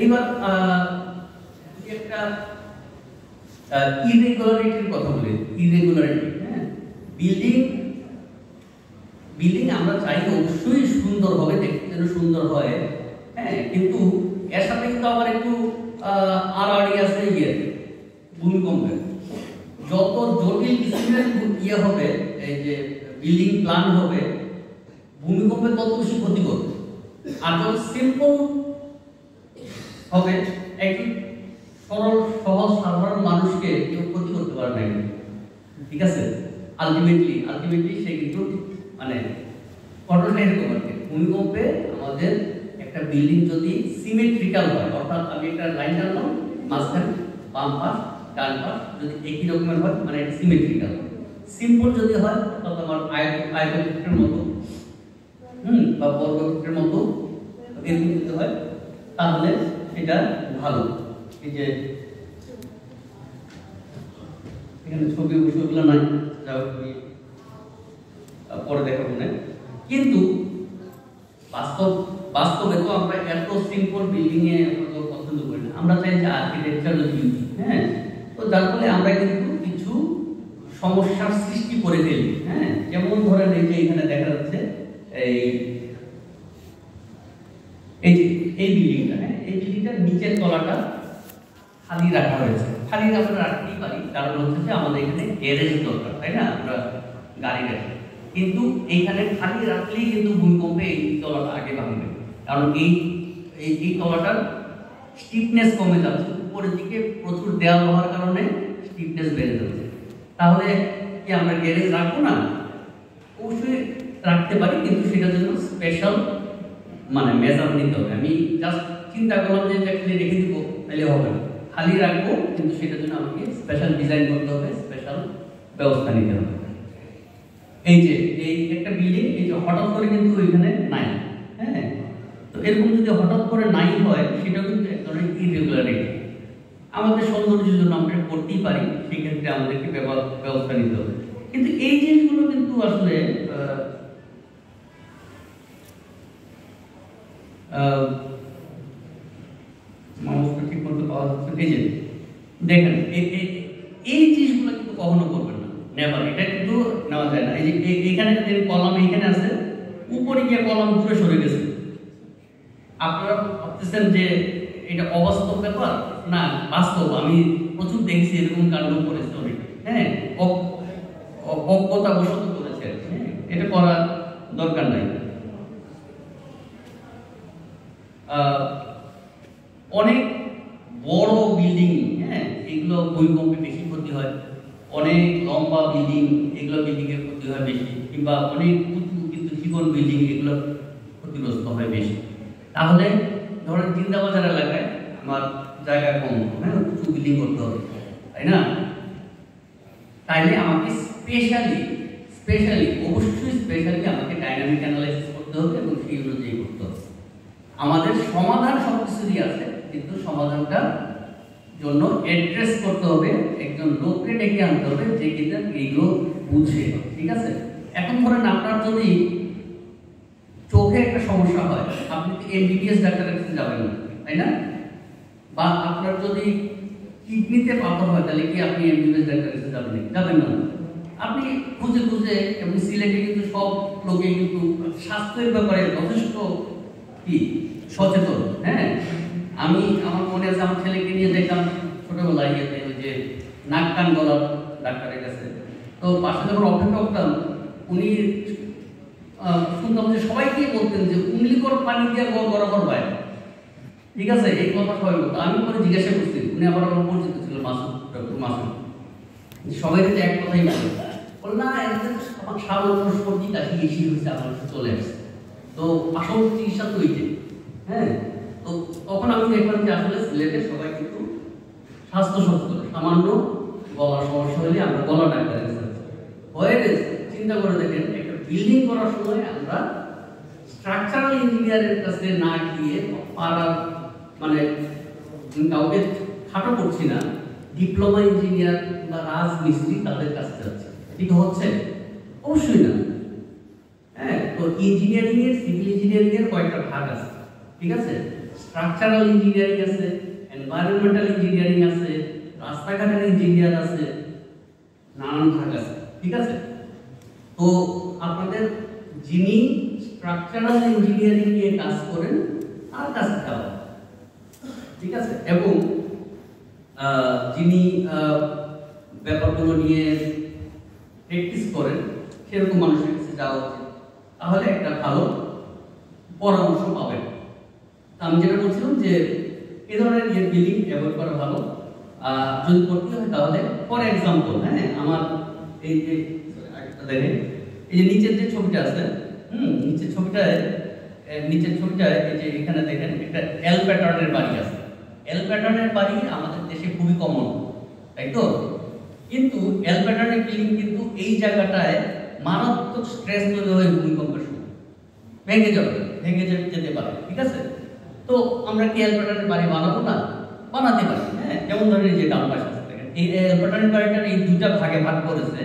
এইবার একটা ইরেগুলারিটির কথা বলি। ইরেগুলারিটি, হ্যাঁ, বিল্ডিং আমরা চাই অবশ্যই সুন্দর হবে, দেখতে যেন সুন্দর হয়, হ্যাঁ, কিন্তু এর সাথে কিন্তু আবার একটু আড়াআড়ি আছে ভূমিকম্পের। যত জটিল ডিসিপ্লিন হবে, এই যে বিল্ডিং প্ল্যান হবে, ভূমিকম্পে তত বেশি ক্ষতি করবে। আর যত সিম্পল হবে, একটি সরল সহজ সাধারণ মানুষকে কেউ ক্ষতি করতে পারবে না, ঠিক আছে। আলটিমেটলি সে কিন্তু মানে ঘটনা এরকম আর কি। ভূমিকম্পে আমাদের একটা বিল্ডিং যদি সিমেট্রিক্যাল হয়, অর্থাৎ আমি একটা লাইন টানলাম, মাঝখানে বাম পাশ ডান পাশ যদি একই রকমের হয়, মানে এটা সিমেট্রিক্যাল। সিম্পল যদি হয়, অর্থাৎ আমার আয়তক্ষেত্রের মতো বা বর্গক্ষেত্রের মতো এরকম যদি হয়, তাহলে এটা ভালো। এই যে এখানে ছবি বিষয়গুলো নাই, পরে দেখাবো না। কিন্তু বাস্তবে তো আমরা এত সিম্পল বিল্ডিং এ পছন্দ করি না। আমরা চাই যে আর্কিটেকচারাল বিউটি, হ্যাঁ, তো যার ফলে আমরা কিন্তু কিছু সমস্যার সৃষ্টি করে ফেলি, হ্যাঁ। যেমন ধরেন এই যে এখানে দেখা যাচ্ছে এই বিল্ডিংটা, হ্যাঁ, এই বিল্ডিংটার নিচের তলাটা খালি রাখা হয়েছে। খালি আমরা রাখতেই পারি, কারণ হচ্ছে যে আমাদের এখানে গ্যারেজ দরকার, তাই না, আমরা গাড়ি রাখি। কিন্তু এইখানে খালি রাখলেই কিন্তু ভূমিকম্পে এই তলাটা আগে ভাঙবে, কারণ এই তলাটার স্টিফনেস কমে যাচ্ছে, উপরের দিকে প্রচুর দেওয়াল হওয়ার কারণে স্টিফনেস বেড়ে যাচ্ছে। তাহলে কি আমরা গ্যারেজ রাখবো না? অবশ্যই রাখতে পারি, কিন্তু সেটার জন্য স্পেশাল মানে মেজার নিতে হবে। আমি জাস্ট চিন্তা করলাম যে খালি রেখে দিব, তাহলে হবে না। খালি রাখবো, কিন্তু সেটার জন্য আমাকে স্পেশাল ডিজাইন করতে হবে, স্পেশাল ব্যবস্থা নিতে হবে। এই যে এই একটা বিল্ডিং, এই যে হঠাৎ করে কিন্তু এখানে নাই, হ্যাঁ, তো এরকম যদি হঠাৎ করে নাই হয়, সেটা কিন্তু এক ধরনের ইরেগুলারিটি। আমাদের সৌন্দর্যের জন্য আমরা করতেই পারি, সেই ক্ষেত্রে আমাদেরকে ব্যবস্থা নিতে হবে। কিন্তু এই জিনিসগুলো কিন্তু আসলে মানুষকে ঠিক মতো পাওয়া যাচ্ছে। এই যে দেখেন, এই জিনিসগুলো কিন্তু কখনো করবেন না, নেভার। এটা কিন্তু নেওয়া যায় না। এই যে এখানে যে কলাম এখানে আছে, উপরে গিয়ে কলাম দূরে সরে গেছে। আপনারা ভাবতেছেন যে এটা অবাস্তব ব্যাপার, না, বাস্তব। আমি প্রচুর দেখছি এরকম কাণ্ড করেছে অনেকে, হ্যাঁ, অজ্ঞতাবশত করেছে, হ্যাঁ, এটা করার দরকার নাই। অনেক বড় বিল্ডিং, হ্যাঁ, এগুলো ভূমিকম্পে বেশি ক্ষতি হয়। অনেক লম্বা বিল্ডিং, এগুলো বিল্ডিং এর ক্ষতি হয় বেশি, কিংবা অনেক উঁচু কিন্তু চিকন বিল্ডিং, এগুলো ক্ষতিগ্রস্ত হয় বেশি। তাহলে ধরেন জিন্দাবাজার এলাকায় আমার জায়গা কম, হ্যাঁ, উঁচু বিল্ডিং করতে হবে, তাই না? তাইলে আমাকে অবশ্যই স্পেশালি আমাকে ডাইনামিক অ্যানালাইসিস করতে হবে এবং সেই অনুযায়ী করতে হবে। আমাদের সমাধান সবকিছুই আছে, কিন্তু সমাধানটা জন্য অ্যাড্রেস করতে হবে, একজন লোককে ডেকে আনতে হবে যে কিনা এইগুলো বুঝে, ঠিক আছে। এখন ধরেন আপনার যদি চোখে একটা সমস্যা হয়, আপনি তো এমবিবিএস ডাক্তারের কাছে যাবেন না, তাই না? বা আপনার যদি কিডনিতে পাথর হয়, তাহলে কি আপনি এমবিবিএস ডাক্তারের কাছে যাবেন না? আপনি খুঁজে এমনি সিলেটে কিন্তু সব লোকে কিন্তু স্বাস্থ্যের ব্যাপারে যথেষ্ট কি সচেতন, হ্যাঁ। আমি আমার মনে আছে, আমার ছেলেকে নিয়ে দেখলাম ছোটবেলায় ওই যে নাক কান গলার ডাক্তারের কাছে, তো পাশে যখন অপেক্ষা করতাম, উনি শুনতাম যে সবাইকে বলতেন যে উংলিকর পানি দিয়ে বরাবর পায়, ঠিক আছে, এই কথা সবাই বলতো। আমি পরে জিজ্ঞাসা করছি, উনি আবার আমার পরিচিত ছিল, মাসুদ, ডক্টর মাসুদ। সবাই যদি এক কথাই বল না, আমার সাধারণ সর্দি কাশি এসে হয়েছে, আমার চলে আসছে, তো আসল চিকিৎসা তো ওইটাই, হ্যাঁ। তো তখন আমি দেখলাম যে আসলে সিলেটের সবাই কিন্তু স্বাস্থ্য সচেতন। সামান্য গলার সমস্যা হলে আমরা গলা ডাক্তারের কাছে হয়ে গেছে। চিন্তা করে দেখেন, একটা বিল্ডিং করার সময় আমরা স্ট্রাকচারাল ইঞ্জিনিয়ারের কাছে না গিয়ে পাড়ার মানে কাউকে খাটো করছি না, ডিপ্লোমা ইঞ্জিনিয়ার বা রাজমিস্ত্রি তাদের কাছে যাচ্ছে, ঠিক হচ্ছে? অবশ্যই না, হ্যাঁ। তো ইঞ্জিনিয়ারিং এর, সিভিল ইঞ্জিনিয়ারিং এর কয়েকটা ভাগ আছে, ঠিক আছে। স্ট্রাকচারাল ইঞ্জিনিয়ারিং আছে, এনভায়রনমেন্টাল ইঞ্জিনিয়ারিং আছে, রাস্তাঘাটের ইঞ্জিনিয়ার আছে, নানান ভাগ আছে, ঠিক আছে। তো আপনাদের যিনি স্ট্রাকচারাল ইঞ্জিনিয়ারিং নিয়ে কাজ করেন তার কাছে যাওয়া, ঠিক আছে, এবং যিনি ব্যাপারগুলো নিয়ে প্র্যাকটিস করেন সেরকম মানুষের কাছে যাওয়া উচিত, তাহলে একটা ভালো পরামর্শ পাবেন। আমি যেটা বলছিলাম যে এই ধরনের বিল্ডিং অ্যাভয়েড করা ভালো। যদি করতে হয় তাহলে ফর এক্সাম্পল, হ্যাঁ, আমার এই যে দেখেন এই যে নিচের যে ছবিটা আছে, নিচের ছবিটায় এই যে এখানে দেখেন একটা এল প্যাটার্নের বাড়ি আছে। এল প্যাটার্নের বাড়ি আমাদের দেশে খুবই কমন, তাই তো? কিন্তু এল প্যাটার্নের বিল্ডিং কিন্তু এই জায়গাটায় মারাত্মক স্ট্রেস তৈরি হয় ভূমিকম্পের সময়, ভেঙে যেতে পারে, ঠিক আছে। তো আমরা কি এল প্যাটার্নের বাড়ি বানাবো না? বানাতে পারি, হ্যাঁ। যেমন ধরেন যে ডান পাশে এই এল প্যাটার্নের বাড়িটার এই দুইটা ভাগে ভাগ করেছে,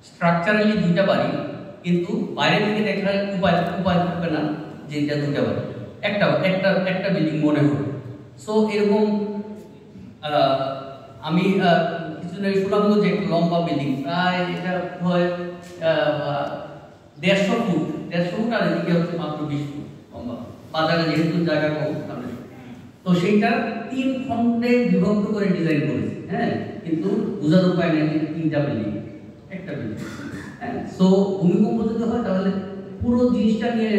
স্ট্রাকচারালি দুইটা বাড়ি, কিন্তু বাইরে থেকে দেখার উপায় থাকবে না যে এটা দুইটা বাড়ি, একটা বিল্ডিং মনে হবে। সো এরকম আমি কিছুদিন আগে শুনলাম যে একটা লম্বা বিল্ডিং, প্রায় এটা হয় 150 ফুট, আর এদিকে হচ্ছে মাত্র 20 ফুট লম্বা। বাজারে যেহেতু জায়গা কম, তো সেইটা 3 খণ্ডে বিভক্ত করে ডিজাইন করেছে, হ্যাঁ। কিন্তু বোঝার উপায় নেই যে 3টা বিল্ডিং, একটা বিল্ডিং, হ্যাঁ। সো ভূমিকম্প যদি হয় তাহলে পুরো জিনিসটা নিয়ে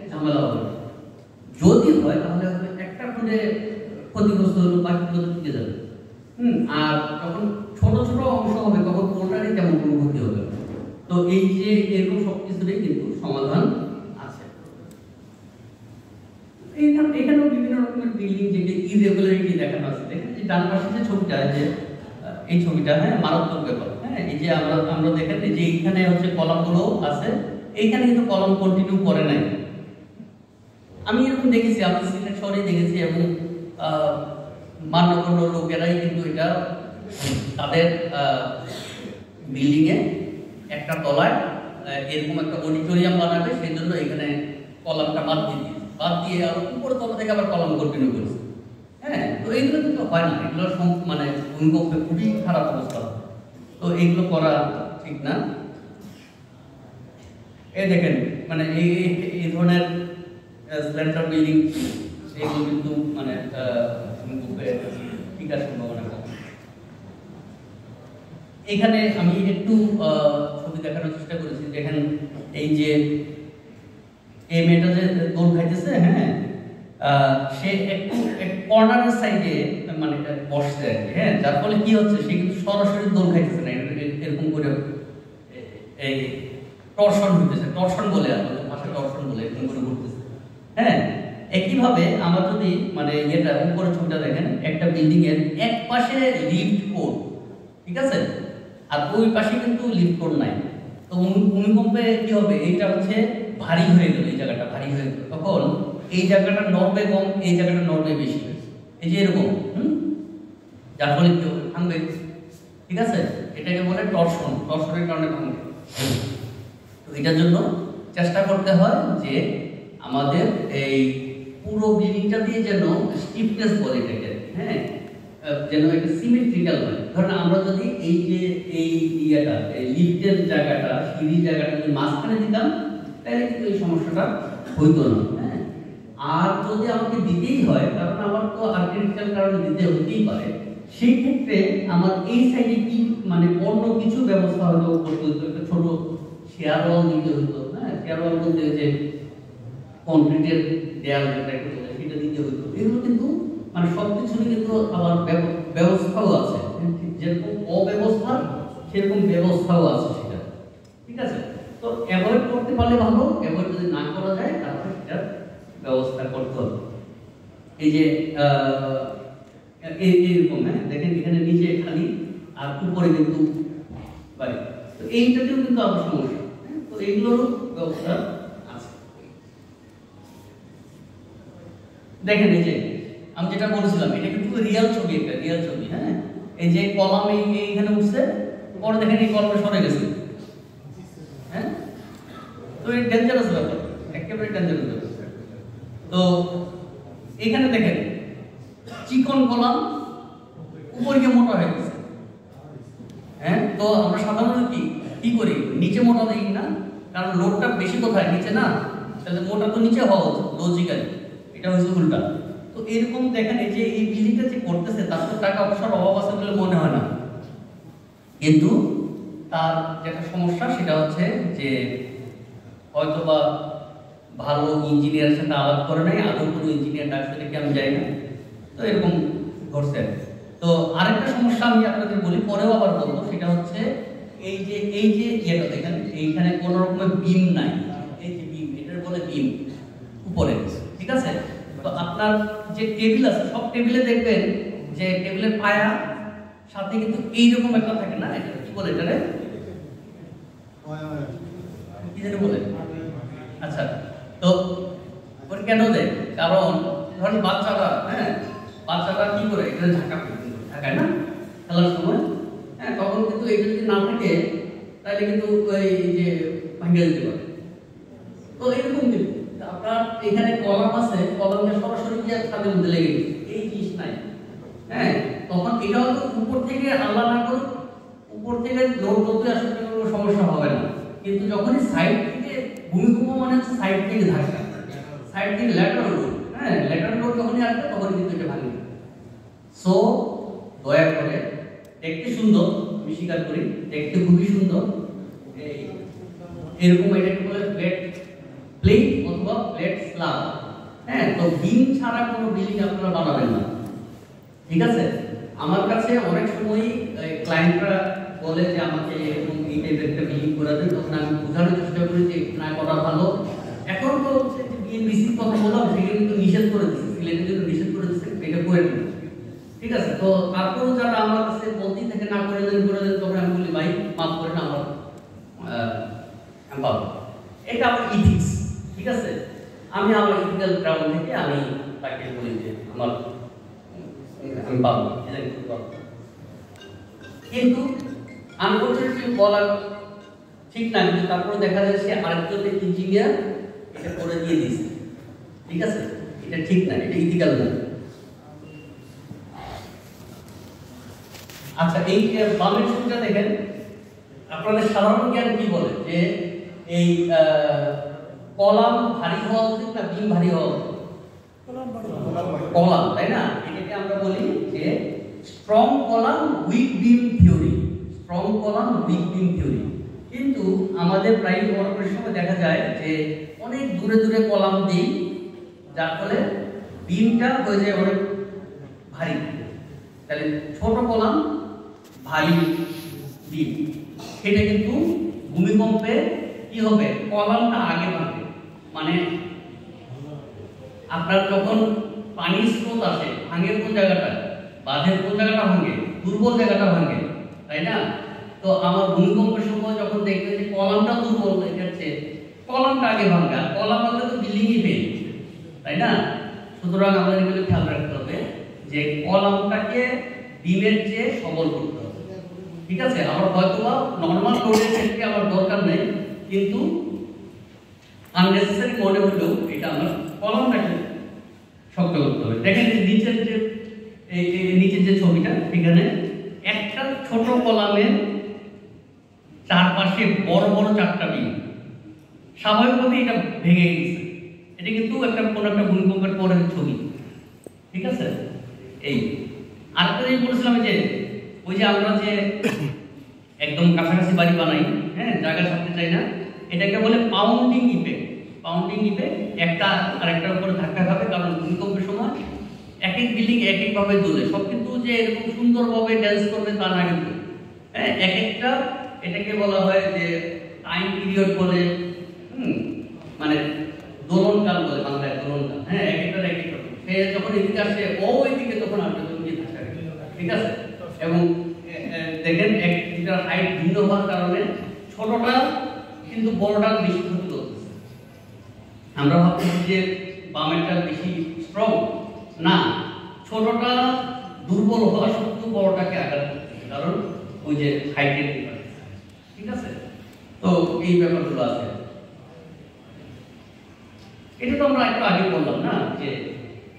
ঝামেলা হবে। যদি হয় তাহলে একটা খণ্ডে ক্ষতিগ্রস্ত হলো, বাকিগুলো টিকে যাবে। আর যখন ছোট ছোট অংশ হবে তখন কোনটারই তেমন কোনো ক্ষতি হবে। তো এই যে এরকম সবকিছুরই কিন্তু সমাধান আছে। এখানেও বিভিন্ন রকমের বিল্ডিং যেগুলো ইরেগুলারিটি দেখানো আছে। দেখেন যে ডান পাশে যে ছবিটা, যে এই ছবিটা, হ্যাঁ, মারাত্মক ব্যাপার, হ্যাঁ। এই যে আমরা দেখেন যে এইখানে হচ্ছে কলামগুলো আছে, এইখানে কিন্তু কলাম কন্টিনিউ করে নাই। আমি এরকম দেখেছি, আপনি সিলেট শহরে দেখেছি, এবং মান্যগণ্য লোকেরাই কিন্তু এটা তাদের বিল্ডিংয়ে একটা তলায় এরকম একটা অডিটোরিয়াম বানাবে, সেই জন্য এখানে কলামটা বাদ দিয়ে আর উপরে তলা থেকে আবার কলাম কন্টিনিউ করেছে, হ্যাঁ। তো এইগুলো কিন্তু হয় না, এগুলো মানে ভূমিকম্পে খুবই খারাপ অবস্থা, তো এইগুলো করা ঠিক না। এই দেখেন মানে এই ধরনের স্ল্যান্টার বিল্ডিং এগুলো কিন্তু মানে ঠিক আছে সম্ভাবনা কম। এখানে আমি একটু ছবি দেখানোর চেষ্টা করেছি। দেখেন এই যে এই মেয়েটা যে দোল খাইতেছে, হ্যাঁ, সে একটু কর্নারের সাইডে মানে বসছে আর কি, হ্যাঁ। যার ফলে কি হচ্ছে, সে কিন্তু সরাসরি দোল খাইতেছে না, এরকম করে এই টর্শন হইতেছে, টর্শন বলে আমাদের ভাষায় টর্শন বলে, এরকম করে ঘুরতেছে, হ্যাঁ। একইভাবে আমরা যদি মানে এটা উপরে ছবিটা দেখেন, একটা বিল্ডিং এর এক পাশে লিফট কোড, ঠিক আছে, আর ওই পাশে কিন্তু লিফট কোড নাই। তো ভূমিকম্পে কি হবে, এইটা হচ্ছে ভারী হয়ে গেল, এই জায়গাটা ভারী হয়ে গেল, তখন এই জায়গাটা নড়বে কম, এই জায়গাটা নড়বে বেশি, এই যে এরকম, যার ফলে কি হবে, ভাঙবে, ঠিক আছে। এটাকে বলে টর্শনের কারণে ভাঙবে। তো এটার জন্য চেষ্টা করতে হয় যে আমাদের এই পুরো বিল্ডিংটা দিয়ে যেন স্টিফনেস বলে এটাকে, হ্যাঁ, যেন একটা সিমেট্রিক্যাল হয়। ধরেন আমরা যদি এই যে এই ইয়েটা, এই লিফটের জায়গাটা, সিঁড়ির জায়গাটা যদি মাঝখানে দিতাম তাহলে কিন্তু এই সমস্যাটা হইতো না, হ্যাঁ। আর যদি আমাকে দিতেই হয়, কারণ আমার তো আর্কিটেকচারাল কারণে দিতে হতেই পারে, সেই ক্ষেত্রে আমার এই সাইডে কি মানে অন্য কিছু ব্যবস্থা হয়তো করতে হতো, একটা ছোট শেয়ার ওয়াল দিতে হতো, হ্যাঁ। শেয়ার ওয়াল বলতে যে কংক্রিটের দেয়াল সেটা দিতে হতো। এগুলো কিন্তু মানে সবকিছুরই কিন্তু আবার ব্যবস্থাও আছে, যেরকম অব্যবস্থা সেরকম ব্যবস্থাও আছে সেটা, ঠিক আছে। তো অ্যাভয়েড করতে পারলে ভালো, অ্যাভয়েড যদি না করা যায় তাহলে সেটার ব্যবস্থা করতে হবে। এই যে এইরকম, হ্যাঁ, দেখেন এখানে নিচে খালি আর উপরে কিন্তু বাড়ি, তো এইটাতেও কিন্তু আবার সমস্যা, তো এইগুলোরও ব্যবস্থা আছে। দেখেন এই যে আমি যেটা বলেছিলাম, এটা কিন্তু রিয়েল ছবি, একটা রিয়েল ছবি, হ্যাঁ। এই যে কলাম এইখানে উঠছে, পরে দেখেন এই কলামে সরে গেছে, হ্যাঁ। তো এই ডেঞ্জারাস ব্যাপার, একেবারে ডেঞ্জারাস ব্যাপার। তো এখানে দেখেন চিকন কলাম উপরে গিয়ে মোটা হয়ে গেছে। হ্যাঁ, তো আমরা সাধারণত কি করি, নিচে মোটা দিই না, কারণ লোডটা বেশি কোথায়, নিচে না, তাহলে মোটা তো নিচে হওয়া উচিত লজিক্যালি, এটা হচ্ছে উল্টা। তো এরকম দেখেন এই যে এই বিল্ডিংটা যে করতেছে তার তো টাকা পয়সার অভাব আছে বলে মনে হয় না, কিন্তু তার যেটা সমস্যা সেটা হচ্ছে যে হয়তোবা ভালো ইঞ্জিনিয়ারের সাথে আলাপ করে নাই, আদৌ কোনো ইঞ্জিনিয়ার ডাকছে নাকি আমি জানি না, তো এরকম ঘটছে। তো আরেকটা সমস্যা আমি আপনাদের বলি, পরেও আবার বলবো, সেটা হচ্ছে এই যে ইয়েটা দেখেন এইখানে কোনো রকমের বিম নাই, এই যে বিম, এটার বলে বিম উপরে, ঠিক আছে? তো আপনার যে টেবিল আছে সব টেবিলে দেখবেন যে টেবিলের পায়া সাথে কিন্তু এইরকম একটা থাকে না, এটা কি বলে, এটারে কি জানি বলে, আচ্ছা। তো ওটা কেন দেয়, কারণ ধরেন বাচ্চারা, হ্যাঁ বাচ্চারা কি করে এটা ঢাকায় না খেলার সময়, হ্যাঁ তখন কিন্তু এটা যদি না থাকে তাহলে কিন্তু ওই যে ভাঙিয়ে দিতে পারে। তো এরকম কিন্তু আপনার এখানে কলাম আছে, কলামটা সরাসরি গিয়ে ছাদের মধ্যে লেগে গেছে, এই জিনিস নাই, হ্যাঁ তখন এটাও তো উপর থেকে আল্লাহ না করুক উপর থেকে লোড করতে আসলে কোনো সমস্যা হবে না, কিন্তু যখনই সাইড থেকে ভূমিকম্প মানে হচ্ছে সাইড থেকে ধাক্কা, সাইড থেকে ল্যাটারাল লোড, হ্যাঁ ল্যাটারাল লোড যখনই আসবে তখন কিন্তু এটা ভাঙবে। সো দয়া করে, দেখতে সুন্দর আমি স্বীকার করি, দেখতে খুবই সুন্দর, এরকম এটাকে বলে ফ্ল্যাট প্লেট অথবা ফ্ল্যাট স্ল্যাব, হ্যাঁ তো বিম ছাড়া কোনো বিল্ডিং আপনারা বানাবেন না, ঠিক আছে? আমার কাছে অনেক সময় ক্লায়েন্টরা বলে যে আমাকে এরকম এই টাইপের একটা বিল্ডিং করে দেন, তখন আমি বোঝানোর চেষ্টা করি যে না করা ভালো। এখন তো হচ্ছে যে বিএনবিসির কথা বললাম, সেটা কিন্তু নিষেধ করে দিচ্ছে, সিলেটের জন্য নিষেধ করে দিচ্ছে, এটা করে দিন, ঠিক আছে? তো তারপরেও যারা আমার কাছে বলতেই থাকে না করে দেন, তখন আমি বলি ভাই মাফ করেন, আমার পাবো, এটা আমার ইথিক্স, ঠিক আছে? আমি আমার ইথিক্যাল গ্রাউন্ড থেকে আমি তাকে বলি যে আমি পাবো, কিন্তু আনফরচুনেটলি বলা ঠিক না, কিন্তু তারপরে দেখা যায় সে আরেকজন ইঞ্জিনিয়ার এটা করে দিয়ে দিয়েছে, ঠিক আছে? এটা ঠিক না, এটা ইথিক্যাল না। আচ্ছা, এই বামের ছবিটা দেখেন, আপনাদের সাধারণ জ্ঞান কি বলে যে এই কলাম ভারী হওয়া উচিত না বিম ভারী হওয়া উচিত? কলাম, তাই না? এটাকে আমরা বলি যে স্ট্রং কলাম উইক বিম থিওরি, স্ট্রং কলাম উইক বিম থিওরি। কিন্তু আমাদের প্রায় অনেক সময় দেখা যায় যে অনেক দূরে দূরে কলাম দিই, যার ফলে বিমটা হয়ে যায় অনেক ভারী, তাহলে ছোট কলাম ভারী বিম, সেটা কিন্তু ভূমিকম্পে কি হবে, কলামটা আগে ভাঙবে, মানে আপনার যখন পানির স্রোত আসে ভাঙে কোন জায়গাটা, বাঁধের কোন জায়গাটা ভাঙে, দুর্বল জায়গাটা ভাঙে, তাই না? তো আমার ভূমিকম্পের সময় যখন দেখবেন যে কলামটা দুর্বল হয়ে যাচ্ছে, কলামটা আগে ভাঙবে, আর কলাম ভাঙলে তো বিল্ডিংই ফেল, তাই না? সুতরাং আমাদের এগুলো খেয়াল রাখতে হবে যে কলামটাকে বিমের চেয়ে সবল করতে হবে, ঠিক আছে? আমার হয়তোবা নর্মাল লোডের ক্ষেত্রে আমার দরকার নেই, কিন্তু আননেসেসারি মনে হলেও এটা আমার কলামটাকে শক্ত করতে হবে। দেখেন নিচের যে ছবিটা, এখানে একটা ছোট কলামের চারপাশে বড় বড় চারটা বিম, স্বাভাবিকভাবে এটা ভেঙে গেছে, এটা কিন্তু কোনো একটা ভূমিকম্পের পরের ছবি, ঠিক আছে? এই আরেকটা জিনিস বলেছিলাম যে ওই যে আমরা যে একদম কাছাকাছি বাড়ি বানাই, হ্যাঁ জায়গা ছাড়তে চাই না, এটাকে বলে পাউন্ডিং ইফেক্ট। পাউন্ডিং ইফেক্ট, একটা আরেকটার উপরে ধাক্কা খাবে, কারণ ভূমিকম্পের সময় এক এক বিল্ডিং এক এক ভাবে দোলে, সব কিন্তু যে এরকম সুন্দরভাবে ড্যান্স করবে তা না, কিন্তু হ্যাঁ এক একটা, এটাকে বলা হয় যে টাইম পিরিয়ড বলে, মানে দোলনকাল বলে বাংলায়, দোলনকাল, হ্যাঁ এক একটা এক একটা, সে যখন এদিকে আসে ও ওইদিকে তখন আসবে, তুমি ধাক্কা, ঠিক আছে? এবং দেখেন একটা হাইট ভিন্ন হওয়ার কারণে ছোটটা কিন্তু বড়টা বেশি ক্ষতি করতেছে। আমরা ভাবছি যে বামেরটা বেশি স্ট্রং, না, ছোটটা দুর্বল হওয়া সত্ত্বেও বড়টাকে আঘাত করতেছে, কারণ ওই যে হাইটের ডিফারেন্স, ঠিক আছে? তো এই ব্যাপারগুলো আছে। এটা তো আমরা একটু আগে বললাম না যে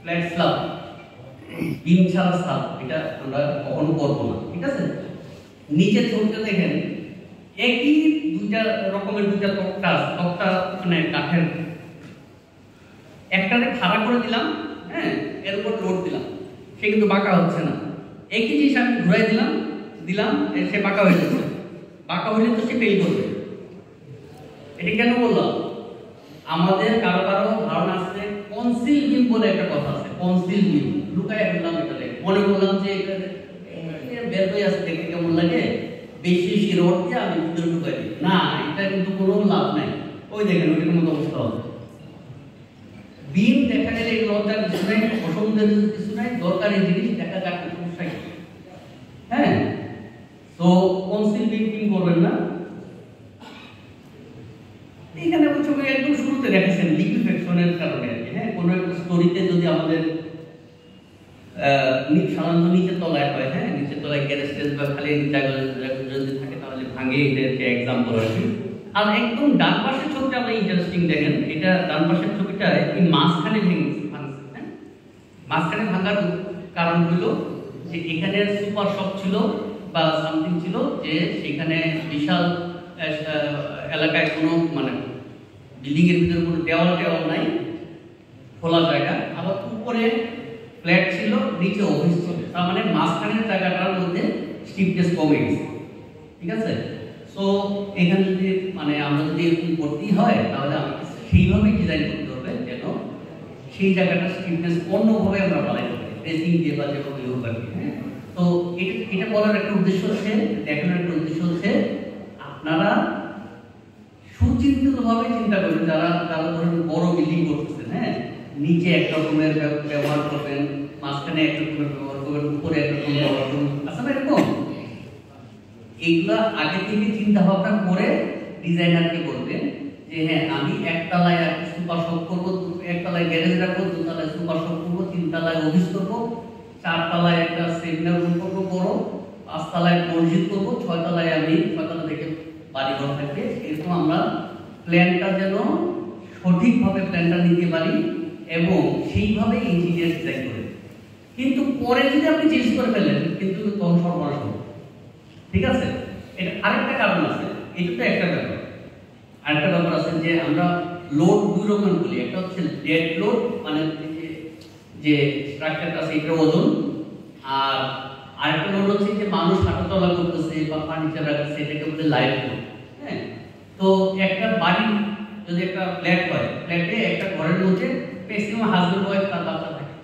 ফ্ল্যাট স্ল্যাব, বিম ছাড়া স্ল্যাব, এটা আমরা কখনো করবো না, ঠিক আছে? নিচের ছবিটা দেখেন, একই দুইটা রকমের দুইটা তক্তা মানে কাঠের, একটাতে খাড়া করে দিলাম, হ্যাঁ, এর উপর লোড দিলাম, সে কিন্তু বাঁকা হচ্ছে না। একই জিনিস আমি ঘুরাই দিলাম, সে বাঁকা হয়ে যাচ্ছে। বাঁকা হলে তো সে ফেল করবে। এটা কেন বললাম? আমাদের কারো কারো ধারণা আছে কনসিল বিম বলে একটা কথা আছে, কনসিল বিম লুকায় ফেললাম, এটা মনে করলাম যে এটা বের হয়ে আসছে, দেখতে কেমন লাগে, বেশি শিরোট দিয়ে আমি ভিতরে ঢুকাই দিই। না, এটা কিন্তু কোনো লাভ নাই। ওই দেখেন ওইটার মতো অবস্থা হবে। বিম দেখা গেলে লজ্জার কিছু নাই, অসুবিধার কিছু নাই, দরকারি জিনিস দেখা যাক সমস্যা কি। হ্যাঁ, তো কনসিল বিম করবেন না। এখানে ছবি একদম শুরুতে দেখেছেন লিকুইফেকশনের কারণে, হ্যাঁ, কোনো একটা স্টোরিতে যদি আমাদের সাধারণত নিচের তলায় হয়, হ্যাঁ, নিচের তলায় গ্যারেজ বা খালি জায়গায় যদি থাকে তাহলে ভাঙে, এটা একটা এক্সাম্পল আর কি। আর একদম ডান পাশের ছবিটা আমরা ইন্টারেস্টিং দেখেন, এটা ডান পাশের ছবিটা এই মাঝখানে ভাঙছে, হ্যাঁ, মাঝখানে ভাঙার কারণ হলো যে এখানে সুপার শপ ছিল বা সামথিং ছিল, যে সেখানে বিশাল এলাকায় কোনো মানে বিল্ডিং এর ভিতরে কোনো দেওয়াল নাই, খোলা জায়গা, আবার উপরে ফ্ল্যাট ছিল, নিচে অফিস ছিল, তার মানে মাঝখানের জায়গাটার মধ্যে স্টিফনেস কমে গেছে, ঠিক আছে? সো এখানে যদি মানে আমরা যদি এরকম করতেই হয় তাহলে আমাকে সেইভাবে ডিজাইন করতে হবে যেন সেই জায়গাটা স্টিফনেস অন্যভাবে আমরা বানাইতে পারি, ড্রেসিং দিয়ে বা যেভাবে হোক আর কি। হ্যাঁ, তো এটা বলার একটা উদ্দেশ্য হচ্ছে, দেখানোর একটা উদ্দেশ্য হচ্ছে আপনারা সুচিন্তিতভাবে চিন্তা করবেন, যারা ধরেন বড় বিল্ডিং করতেছেন, হ্যাঁ, নিচে এক রকমের ব্যবহার করবেন, মাঝখানে এক রকমের ব্যবহার করবেন, উপরে এক রকমের ব্যবহার করবেন, আচ্ছা এরকম এইগুলা আগে থেকে চিন্তা ভাবনা করে ডিজাইনারকে বলবেন যে হ্যাঁ, আমি একতলায় সুপার শপ করবো, একতলায় গ্যারেজ রাখবো, দুতলায় সুপার শপ করবো, তিনতলায় অফিস করবো, চারতলায় একটা সেমিনার রুম করবো বড়, পাঁচতলায় মসজিদ করবো, ছয়তলায় আমি ছয়তলা থেকে বাড়ি ঘর থাকবে। এরকম আমরা প্ল্যানটা যেন সঠিকভাবে প্ল্যানটা নিতে পারি এবং সেইভাবে ইঞ্জিনিয়ার ডিজাইন করে। কিন্তু পরে যদি আপনি চেঞ্জ করে ফেলেন কিন্তু তখন সর্বনাশ হবে, ঠিক আছে? এটা আরেকটা কারণ আছে, এটা তো একটা ব্যাপার। আরেকটা ব্যাপার আছে যে আমরা লোড দুই রকম বলি, একটা হচ্ছে ডেড লোড, মানে যে স্ট্রাকচারটা আছে এটার ওজন, আর আরেকটা লোড হচ্ছে যে মানুষ হাঁটাচলা করতেছে বা ফার্নিচার রাখছে, এটাকে বলে লাইভ লোড। হ্যাঁ, তো একটা বাড়ি যদি একটা ফ্ল্যাট হয়, ফ্ল্যাটে একটা ঘরের মধ্যে ম্যাক্সিমাম হাজবেন্ড ওয়াইফ তার বাচ্চা থাকে।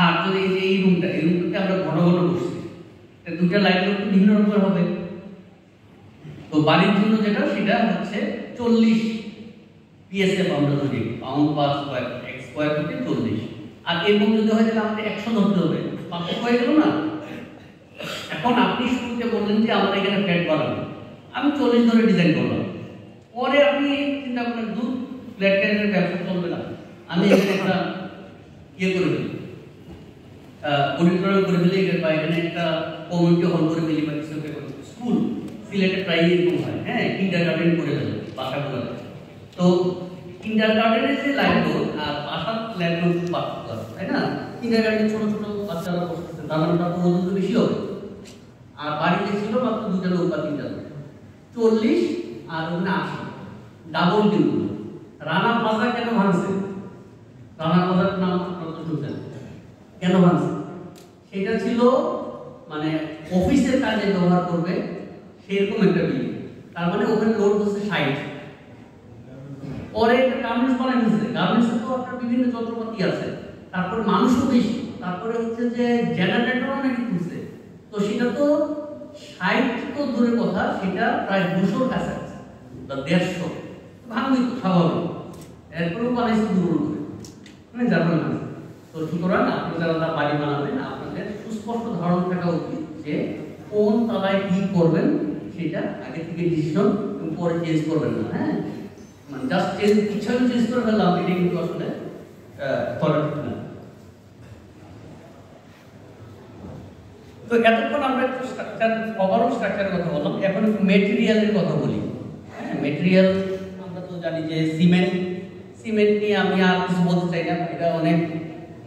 আর যদি এই রুমটাতে আমরা ঘন ঘন বসছি, দুটা লাইট লোড ভিন্ন রকমের হবে। তো বাড়ির জন্য যেটা সেটা হচ্ছে 40 পিএসএফ আমরা ধরি, পাউন্ড পার স্কয়ার ফিটে 40। আর এর মধ্যে যদি হয় তাহলে আমাদের 100 ধরতে হবে, পার্থক্য হয়ে গেল না? এখন আপনি শুরুতে বললেন যে আমরা এখানে ফ্ল্যাট বানাবো, আমি 40 ধরে ডিজাইন করলাম, পরে আপনি চিন্তা করলেন দূর ফ্ল্যাটের ব্যবসা চলবে না, আমি এখানে একটা ইয়ে করে ফেলি, অডিটোরিয়াম করে ফেলি, বা এখানে একটা কমিউনিটি হল করে ফেলি, বা কিছু একটা করে স্কুল, সিলেটে প্রায় এরকম হয়, হ্যাঁ, কিন্ডারগার্টেন করে ফেলে বাসা করে। তো কিন্ডারগার্টেনের যে লাইন লোড আর বাসার লাইন লোড পার্থক্য আছে, তাই না? কিন্ডারগার্টেনে ছোট ছোট বাচ্চারা বসতেছে, তার মানে তার ওজন তো বেশি হবে। আর বাড়িতে ছিল মাত্র 2টা লোক বা 3টা লোক, 40 আর ওখানে 80, ডাবল কিন্তু। রানা প্লাজা কেন ভাঙছে? রানা প্লাজার নাম আপনারা তো শুনছেন, কেন ভাঙছে? সেটা ছিল মানে অফিসের কাজে ব্যবহার করবে সেরকম একটা বিল্ডিং, তার মানে ওখানে লোড হচ্ছে 60। পরে একটা গার্মেন্টস বানাই দিচ্ছে, গার্মেন্টসে তো আপনার বিভিন্ন যন্ত্রপাতি আছে, তারপরে মানুষও বেশি, তারপরে হচ্ছে যে জেনারেটর অনেক খুঁজছে, তো সেটা তো 60 তো দূরের কথা, সেটা প্রায় 200-র কাছাকাছি বা 150 ভাঙবই তো স্বাভাবিক। এরপরেও বানাইছে দূর করে, মানে জার্মান আছে। তো সুতরাং আপনি যারা বাড়ি বানাবেন আপনাদের সুস্পষ্ট ধারণা থাকা উচিত যে কোন তলায় কি করবেন, সেটা আগে থেকে ডিসিশন, পরে চেঞ্জ করবেন না। হ্যাঁ, মানে জাস্ট ইচ্ছা চেঞ্জ করে ফেললাম, এটা কিন্তু আসলে করা ঠিক না। তো এতক্ষণ আমরা একটু স্ট্রাকচার, ওভারঅল স্ট্রাকচারের কথা বললাম, এখন একটু মেটেরিয়ালের কথা বলি। হ্যাঁ, মেটেরিয়াল আমরা তো জানি যে সিমেন্ট সিমেন্ট নিয়ে আমি আর কিছু বলতে চাই না, এটা অনেক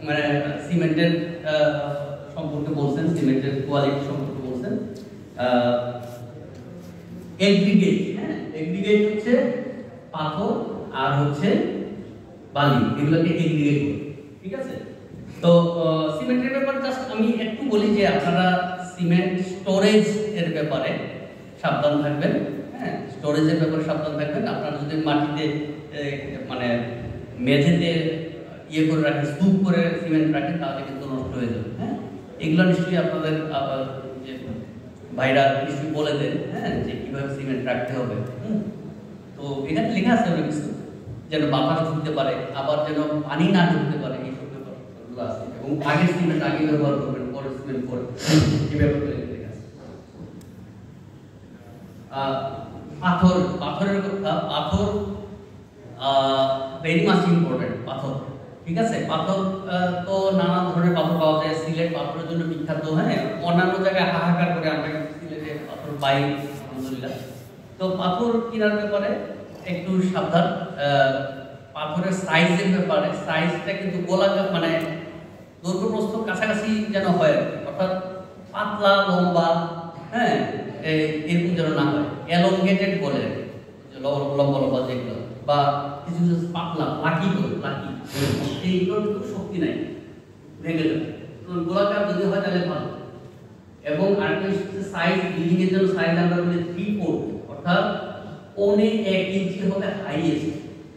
মানে সিমেন্টের সম্পর্কে বলছেন, সিমেন্টের কোয়ালিটি সম্পর্কে বলছেন। এগ্রিগেট, হ্যাঁ এগ্রিগেট হচ্ছে পাথর আর হচ্ছে বালি, এগুলোকে এগ্রিগেট বলে, ঠিক আছে। তো সিমেন্টের ব্যাপারে জাস্ট আমি একটু বলি যে আপনারা সিমেন্ট স্টোরেজ এর ব্যাপারে সাবধান থাকবেন, হ্যাঁ স্টোরেজের ব্যাপারে সাবধান থাকবেন। আপনারা যদি মাটিতে মানে মেঝেতে ইয়ে করে রাখেন, স্তূপ করে সিমেন্ট রাখেন, তাহলে কিন্তু নষ্ট হয়ে যাবে, হ্যাঁ এগুলো নিশ্চয়ই আপনাদের যে ভাইরা নিশ্চয়ই বলে দেন, হ্যাঁ যে কিভাবে সিমেন্ট রাখতে হবে। তো এখানে লেখা আছে অনেক কিছু, যেন বাতাস ঢুকতে পারে, আবার যেন পানি না ঢুকতে পারে, এইসব ব্যাপারগুলো আছে। এবং আগে সিমেন্ট আগে ব্যবহার করবেন, পরে সিমেন্ট পরে, এই ব্যাপারগুলো লেখা আছে। পাথরের কথা, পাথর ভেরি মাচ ইম্পর্টেন্ট, পাথর, ঠিক আছে। পাথর তো নানা ধরনের পাথর পাওয়া যায়, সিলেট পাথরের জন্য বিখ্যাত, হ্যাঁ অন্যান্য জায়গায় হাহাকার করে, আমরা সিলেটে পাথর পাই আলহামদুলিল্লাহ। তো পাথর কেনার ব্যাপারে একটু সাবধান। পাথরের সাইজের ব্যাপারে, সাইজটা কিন্তু গোলাকার মানে দৈর্ঘ্য প্রস্থ কাছাকাছি যেন হয়, অর্থাৎ পাতলা লম্বা, হ্যাঁ এরকম যেন না হয়। এলংগেটেড বলে লম্বা লম্বা যেগুলো, বা কিছু পাতলা লাকি বলে, লাকি এইগুলোর কিন্তু শক্তি নাই, ভেঙে যাবে। গোলাকার যদি হয় তাহলে ভালো। এবং আরেকটা সাইজ, বিল্ডিং এর জন্য সাইজ আমরা বলি 3/4, অর্থাৎ 1.5 ইঞ্চি হবে হাইয়েস্ট,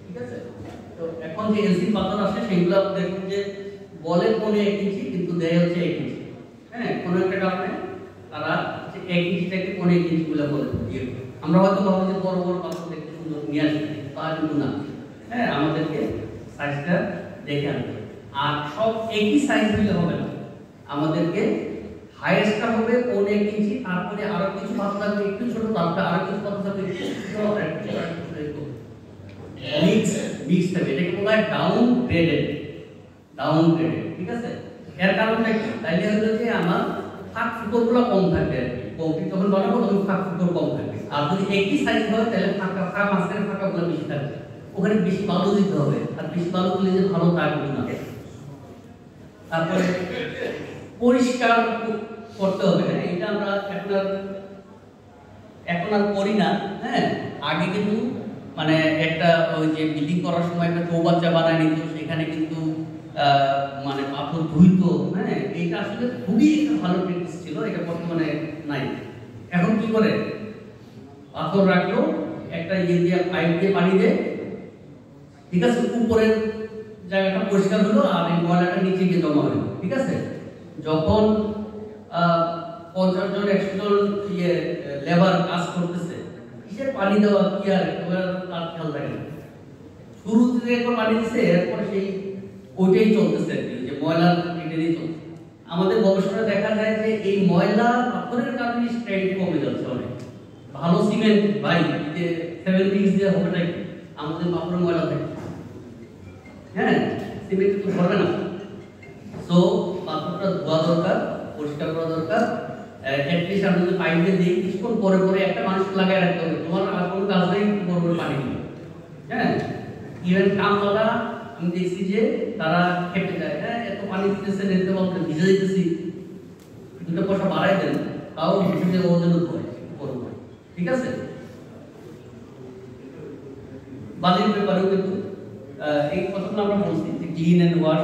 ঠিক আছে। তো এখন যে এলসি পাথর আসে সেগুলো দেখুন যে বলে 1.5 ইঞ্চি, কিন্তু দেয় হচ্ছে 1 ইঞ্চি, হ্যাঁ কোনো একটা কারণে তারা 1 ইঞ্চিটাকে 1.5 ইঞ্চি বলে বলে। আমরা হয়তো ভাবি যে বড় বড় পাথর দেখতে সুন্দর নিয়ে আসবে, তা কিন্তু না, হ্যাঁ আমাদেরকে সাইজটা দেখে আনতে হবে। আর সব একই সাইজ হলে হবে না, আমাদেরকে হাইয়েস্টটা হবে 1.5 ইঞ্চি, তারপরে আরো কিছু পাথর থাকবে একটু ছোট, তারপরে আরো কিছু পাথর থাকবে একটু ছোট, মিক্স থাকবে। এটাকে বলা হয় ডাউন গ্রেডেড, ঠিক আছে। এর কারণটা কি? তাইলে হলো যে আমার ফাঁক ফুকরগুলো কম থাকবে আর কি, কংক্রিট যখন বানাবো তখন ফাঁক ফুকর কম থাকবে। আর যদি একই সাইজ হয় তাহলে ফাঁকা মাঝখানে ফাঁকাগুলো বেশি থাকবে, ওখানে বেশি বালু দিতে হবে, আর বেশি বালু দিলে যে ভালো তা কিন্তু না। তারপরে পরিষ্কার করতে হবে, হ্যাঁ এটা আমরা এখন আর করি না, হ্যাঁ আগে কিন্তু মানে একটা ওই যে বিল্ডিং করার সময় একটা চৌবাচ্চা বানায় নিত, সেখানে কিন্তু মানে পাথর ধুইতো, হ্যাঁ এটা আসলে খুবই একটা ভালো প্র্যাকটিস ছিল, এটা বর্তমানে নাই। এখন কি করে, পাথর রাখলো, একটা ইয়ে দিয়ে পাইপ দিয়ে পানি দেয়, ঠিক আছে, উপরের জায়গাটা পরিষ্কার হলো আর এই ময়লাটা নিচে গিয়ে জমা হলো, ঠিক আছে। যখন 50 জন 100 জন ইয়ে লেবার কাজ করতেছে, কিসের পানি দেওয়া কি আর তার খেয়াল রাখে না, শুরুতে একবার পানি দিচ্ছে, এরপরে সেই ওইটাই চলতেছে, যে ময়লা এটাই চলছে। আমাদের গবেষণায় দেখা যায় যে এই ময়লা পাথরের কারণে স্ট্রেংথ কমে যাচ্ছে অনেক। ভালো সিমেন্ট ভাই যে 70 দিয়ে হবে না, আমাদের পাথরের ময়লা থাকে, হ্যাঁ সিমেন্ট তো ধরবে না। সো পাথরটা ধোয়া দরকার, পরিষ্কার করা দরকার। অ্যাটলিস্ট আমরা যদি পাইপ দিয়ে দিই, কিছুক্ষণ পরে পরে একটা মানুষ লাগায় রাখতে হবে, তোমার আর কোনো কাজ নেই, পরে পরে পানি দিবে, হ্যাঁ ইভেন কামলা আমি দেখছি যে তারা খেপে যায়, হ্যাঁ এত পানি দিতেছে, নিতে বলতে ভিজে দিতেছি, 2 পয়সা বাড়াই দেন, তাও ভিজে ওর জন্য ধোয়, ঠিক আছে। বালির ব্যাপারেও কিন্তু এই কথাগুলো আমরা বলছি যে clean and wash,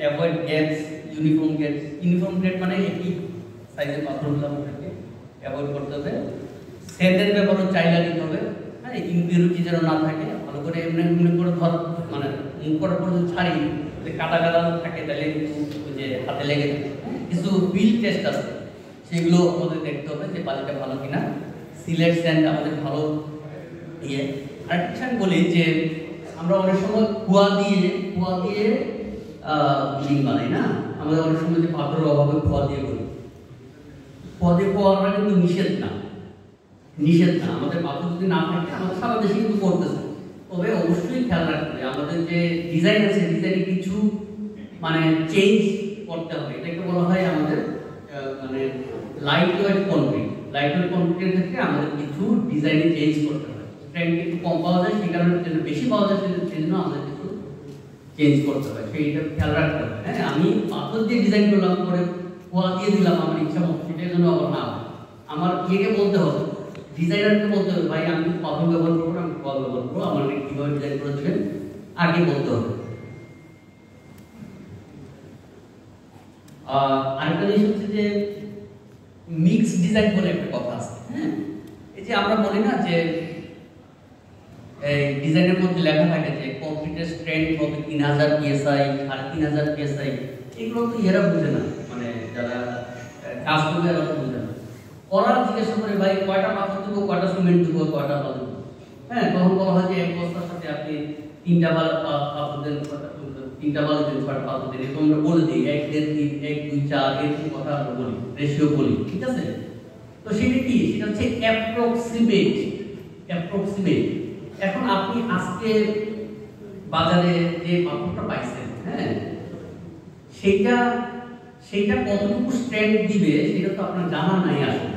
avoid gaps, uniform gap মানে একই সাইজের পাথরগুলো আমাদেরকে অ্যাভয়েড করতে হবে। সেদের ব্যাপারেও চাইলা দিতে হবে, হ্যাঁ ইম্পিউরিটি যেন না থাকে, ভালো করে এমনি করে ধর মানে মুখ করার পর যদি ছাড়ি কাটা থাকে তাহলে কিন্তু যে হাতে লেগে কিছু বিল টেস্ট আছে, সেগুলো আমাদের দেখতে হবে যে বালিটা ভালো কিনা। সিলেট স্যান্ড আমাদের ভালো ইয়ে। আরেকটা আমি বলি যে আমরা অনেক সময় কুয়া দিয়ে বিল্ডিং বানাই না, আমাদের অনেক সময় যে পাথরের অভাবে কুয়া দিয়ে করি, কুয়া দিয়ে করাটা কিন্তু নিষেধ না, আমাদের পাথর যদি না থাকে আমাদের সারা দেশে কিন্তু করতেছে। তবে অবশ্যই খেয়াল রাখতে হবে আমাদের যে ডিজাইন আছে, ডিজাইনে কিছু মানে চেঞ্জ করতে হবে। এটাকে বলা হয় আমাদের মানে লাইট ওয়েট কনক্রিটের ক্ষেত্রে আমাদের কিছু ডিজাইনে চেঞ্জ করতে হয়। স্ট্রেংথ একটু কম পাওয়া যায়, সেই কারণে বেশি পাওয়া যায়, সেই জন্য আমাদের কিছু চেঞ্জ করতে হয়, সেইটা খেয়াল রাখতে হবে। হ্যাঁ, আমি পাথর দিয়ে ডিজাইন করলাম, করে খোয়া দিয়ে দিলাম আমার ইচ্ছা মতো, সেটার জন্য আবার না হয়। আমার ইয়েকে বলতে হবে, ডিজাইনারকে বলতে হবে, ভাই আমি পাথর ব্যবহার করবো না, আমি খোয়া ব্যবহার করবো, আমাকে কীভাবে ডিজাইন করে দেবেন আগে বলতে হবে। আরেকটা জিনিস হচ্ছে যে মিক্স ডিজাইন বলে একটা কথা আছে। হ্যাঁ, এই যে আমরা বলি না যে এই ডিজাইনের মধ্যে লেখা থাকে যে কংক্রিটের স্ট্রেংথ হবে 3000 PSI, 3500 PSI, এগুলো তো এরা বুঝে না, মানে যারা কাজ করবে এরা তো বুঝে না। ওরা জিজ্ঞাসা করে ভাই কয়টা পাথর দেবো, কয়টা সিমেন্ট দেবো, কয়টা বালু দেবো। হ্যাঁ, তখন বলা হয় যে এক বস্তার সাথে আপনি 3টা পাথর দেন, 3টা বালু দেন, 6টা পাথর দেন, এরকম আমরা বলে দিই 1, 1, 3, 1, 2, 4 এরকম কথা আমরা বলি, রেশিও বলি, ঠিক আছে। তো সেটা কি, সেটা হচ্ছে অ্যাপ্রক্সিমেট। এখন আপনি আজকে বাজারে যে পাথরটা পাইছেন, হ্যাঁ, সেইটা কতটুকু স্ট্রেংথ দিবে সেটা তো আপনার জানা নাই আসলে।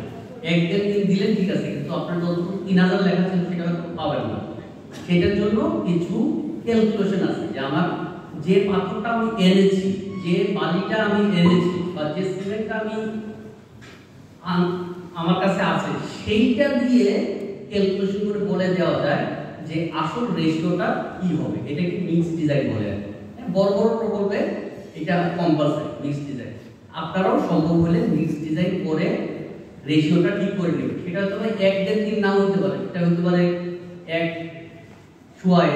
1-1.5 দিন দিলেন ঠিক আছে, কিন্তু আপনার যতটুকু 3000 লেখা ছিল সেটা হয়তো পাবেন না। সেটার জন্য কিছু ক্যালকুলেশন আছে, যে আমার যে পাথরটা আমি এনেছি, যে বালিটা আমি এনেছি, বা যে সিমেন্টটা আমি আমার কাছে আছে, সেইটা দিয়ে ক্যালকুলেশন করে বলে দেওয়া যায় যে আসল রেশিওটা কি হবে। এটাকে মিক্স ডিজাইন বলে। বড় বড় প্রকল্পে এটা কম্পালসারি মিক্স ডিজাইন। আপনারাও সম্ভব হলে মিক্স ডিজাইন করে রেশিওটা ঠিক করে নেবেন। সেটা হয়তো 1-1.5 নাও হতে পারে, এটা হতে পারে 1/3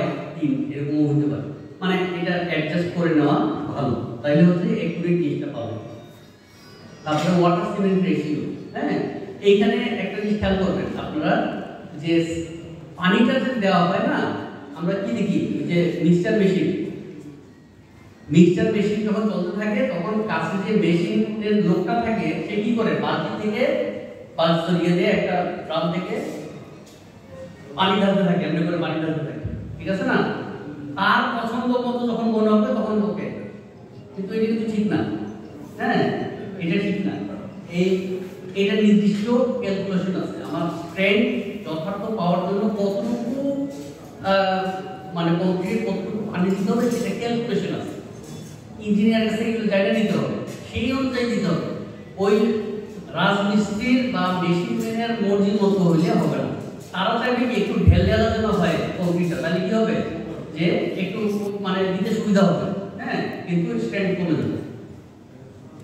এরকমও হতে পারে, মানে এটা অ্যাডজাস্ট করে নেওয়া ভালো, তাইলে হচ্ছে একুরেট জিনিসটা পাবেন। তারপরে ওয়াটার সিমেন্ট রেশিও। হ্যাঁ, এইখানে একটা জিনিস খেয়াল করবেন আপনারা, যে পানিটা যে দেওয়া হয় না, আমরা কি দেখি যে মিক্সচার মেশিন যখন চলতে থাকে তখন কাছে যে মেশিনের লোকটা থাকে সে কি করে, বালতি থেকে পাল্প সরিয়ে দিয়ে একটা ড্রাম থেকে পানি ঢালতে থাকে, এমনি করে পানি ঢালতে থাকে, ঠিক আছে না। তার পছন্দ মতো যখন মনে হবে তখন ওকে, কিন্তু এটা কিন্তু ঠিক না। হ্যাঁ, এটা ঠিক না। এটা নির্দিষ্ট ক্যালকুলেশন আছে, আমার স্ট্রেংথ যথার্থ পাওয়ার জন্য কতটুকু মানে কংক্রিট কতটুকু পানি দিতে হবে সেটা ক্যালকুলেশন আছে। ইঞ্জিনিয়ারের কাছে এগুলো জায়গা দিতে হবে, সেই অনুযায়ী দিতে হবে। ওই রাজমিস্ত্রির বা মেশিন ম্যানের মর্জি মতো হইলে হবে না। তারা চাইবে কি একটু ঢেল ঢেলা যেন হয় কংক্রিটটা, তাহলে কি হবে যে একটু মানে দিতে সুবিধা হবে। হ্যাঁ, কিন্তু স্ট্রেংথ কমে যাবে,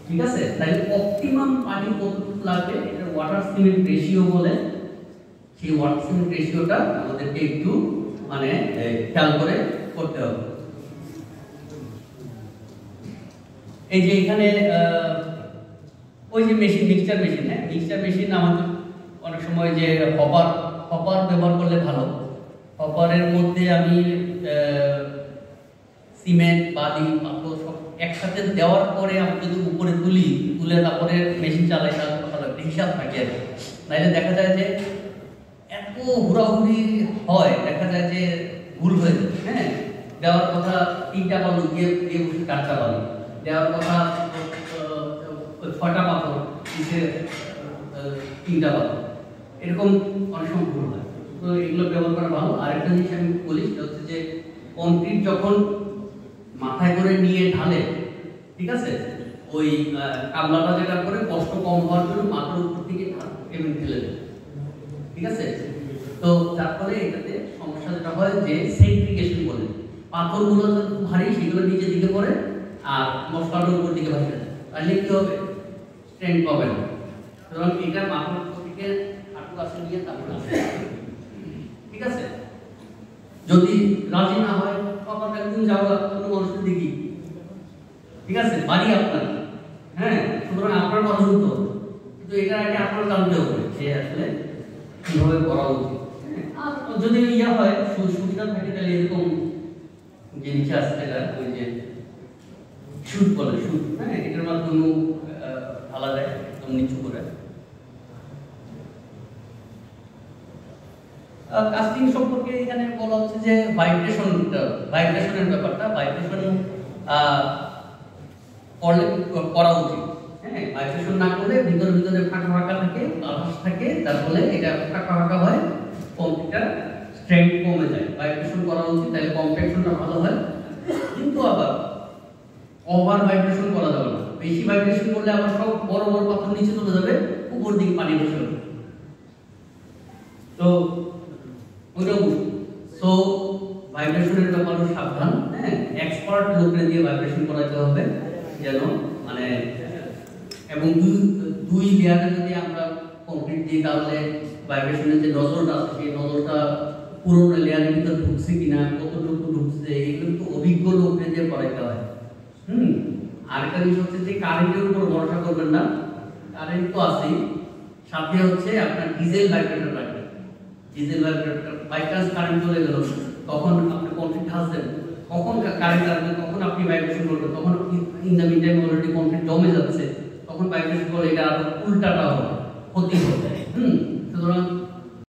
ঠিক আছে। তাই অপটিমাম পানি কতটুকু লাগবে এটা ওয়াটার সিমেন্ট রেশিও বলে। সেই ওয়াটার সিমেন্ট রেশিওটা আমাদেরকে একটু মানে খেয়াল করে করতে হবে। এই যে এখানে ওই যে মেশিন, মিক্সচার মেশিন, হ্যাঁ, মিক্সচার মেশিন আমাদের অনেক সময় যে হপার ব্যবহার করলে ভালো। হপারের মধ্যে আমি সিমেন্ট, বালি, পাথর সব একসাথে দেওয়ার পরে আমি যদি উপরে তুলে তারপরে মেশিন চালাই, তাহলে ভালো একটা হিসাব থাকে আর কি। নাইলে দেখা যায় যে এত হুড়াহুড়ি হয়, দেখা যায় যে ভুল হয়ে যায়। হ্যাঁ, দেওয়ার কথা 3টা বালু, গিয়ে বসে 4টা বালু, দেওয়ার কথা 6টা পাথর, 3টা পাথর, এরকম অনেক সময় ভুল হয়। তো এগুলো ব্যবহার করা ভালো। আরেকটা জিনিস আমি বলি, সেটা হচ্ছে যে কংক্রিট যখন মাথায় করে নিয়ে ঢালে, ঠিক আছে, ওই কামলাটা যেটা করে কষ্ট কম হওয়ার জন্য মাথার উপর থেকে এমনি ঢেলে দেয়, ঠিক আছে। তো যার ফলে এটাতে সমস্যা যেটা হয় যে সেন্ট্রিফিউগেশন বলে, পাথরগুলো যত ভারী সেগুলো নিচের দিকে পড়ে আর মশলাটার উপর দিকে ভাসে যায়, তাহলে কি হবে, স্ট্রেংথ পাবে না। সুতরাং এটা মাথার উপর থেকে হাঁটু কাছে নিয়ে তারপরে, ঠিক আছে। যদি রাজি না হয় তখন একদিন যাওয়া কোনো মানুষের দেখি, ঠিক আছে, বাড়ি আপনার, হ্যাঁ, সুতরাং আপনার কথা শুনতে হবে, কিন্তু এটা আগে আপনার জানতে হবে যে আসলে কিভাবে করা উচিত। আর যদি ইয়া হয় সুবিধা থাকে তাহলে এরকম যে নিচে আসতে যায় ওই যে শুট বলে, শুট, হ্যাঁ, এটার মাধ্যমে ঢালা যায় একদম নিচু করে। কাস্টিং সম্পর্কে এখানে বলা হচ্ছে যে ভাইব্রেশনের ব্যাপারটা, ভাইব্রেশন করা উচিত। হ্যাঁ, ভাইব্রেশন না করলে ভিতরে ফাঁকা থাকে, বাতাস থাকে, তার ফলে এটা ফাঁকা হয়, কম্পিউটার স্ট্রেংথ কমে যায়। ভাইব্রেশন করা উচিত, তাহলে কম্প্রেশনটা ভালো হয়। কিন্তু কিন্তু আবার ওভার ভাইব্রেশন করা যাবে না। বেশি ভাইব্রেশন করলে আবার সব বড় বড় পাথর নিচে চলে যাবে, উপর দিকে পানি বসে যাবে। তো ওইটা সো ভাইব্রেশনের ব্যাপারে সাবধান। হ্যাঁ, এক্সপার্ট লোকদের দিয়ে ভাইব্রেশন করাতে হবে যেন মানে, এবং দুই লেয়ারে যদি আমরা কংক্রিট দিই তাহলে ভাইব্রেশনের যে নজলটা আছে সেই নজলটা পুরোনো লেয়ারের ভিতরে ঢুকছে কিনা, কতটুকু ঢুকছে, এগুলো তো অভিজ্ঞ লোকদের দিয়ে করাইতে হয়। আরেকটা জিনিস হচ্ছে যে কারেন্টের উপর ভরসা করবেন না। কারেন্ট তো আছেই, সাথে হচ্ছে আপনার ডিজেল ভাইব্রেটর রাখবেন। Diesel vibrator by chance current চলে গেল, তখন আপনি কংক্রিট হাসবেন, কখন কারেন্ট আসবে, তখন আপনি ভাইব্রেশন করবেন, তখন in the mean time already concrete জমে যাচ্ছে, তখন ভাইব্রেশন করলে এটা আরো উল্টাটা হবে, ক্ষতি হবে। সুতরাং